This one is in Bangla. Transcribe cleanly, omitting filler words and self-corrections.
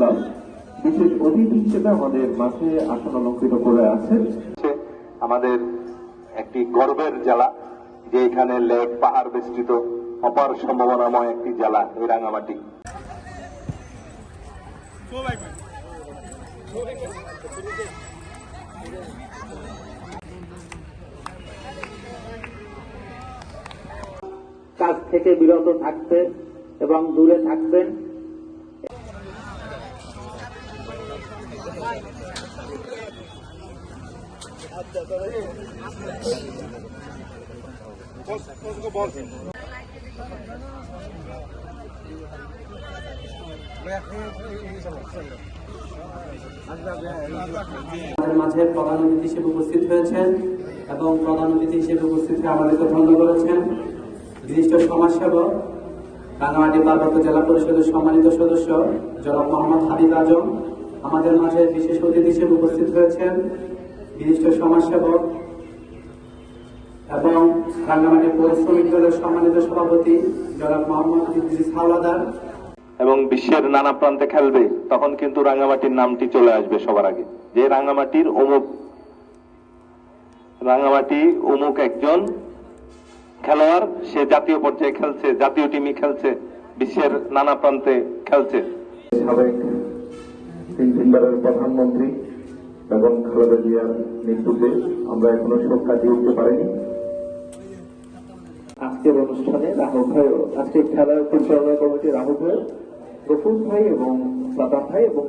ক্লাব বিশেষ অতিথি হিসেবে আমাদের মাঝে আসন অলঙ্কৃত করে আছে। আমাদের একটি গর্বের জেলা, যে এখানে লেক পাহাড় বেষ্টিত অপার সম্ভাবনাময় একটি জেলা এই রাঙ্গামাটি। কাজ থেকে বিরত থাকতে এবং দূরে থাকবেন। মাঝে প্রধান অতিথি হিসেবে উপস্থিত হয়েছেন এবং প্রধান অতিথি হিসেবে উপস্থিত হয়ে আমাদেরকে ধন্য করেছেন বিশিষ্ট সমাজসেবক রাঙ্গামাটি পার্বত্য জেলা পরিষদের সম্মানিত সদস্য জনাব মোহাম্মদ হাবিব আজম। আমাদের মাঝে বিশেষ অতিথি হিসেবে উপস্থিত হয়েছেন বিশিষ্ট সমাজসেবক এবং রাঙ্গামাটি পৌর শ্রমিক দলের সম্মানিত সভাপতি জনাব মোহাম্মদ ইদ্রিস হাওলাদার। এবং বিশ্বের নানা প্রান্তে খেলবে, তখন কিন্তু রাঙ্গামাটির নামটি চলে আসবে সবার আগে, যে রাঙ্গামাটির অমুক একজন খেলোয়াড়, সে জাতীয় পর্যায়ে খেলছে, জাতীয় টিমে খেলছে, বিশ্বের নানা প্রান্তে খেলছে। সাবেক তিনবারের প্রধানমন্ত্রী এবং খালেদা জিয়ার মৃত্যুতে আমরা এখনো শোক কাটিয়ে উঠতে পারিনি। আজকের অনুষ্ঠানে রাহুল ভাই, আজকে খেলার পরিচালনা কমিটির রাহুল ভাই, গফুর ভাই এবং সাদাম ভাই এবং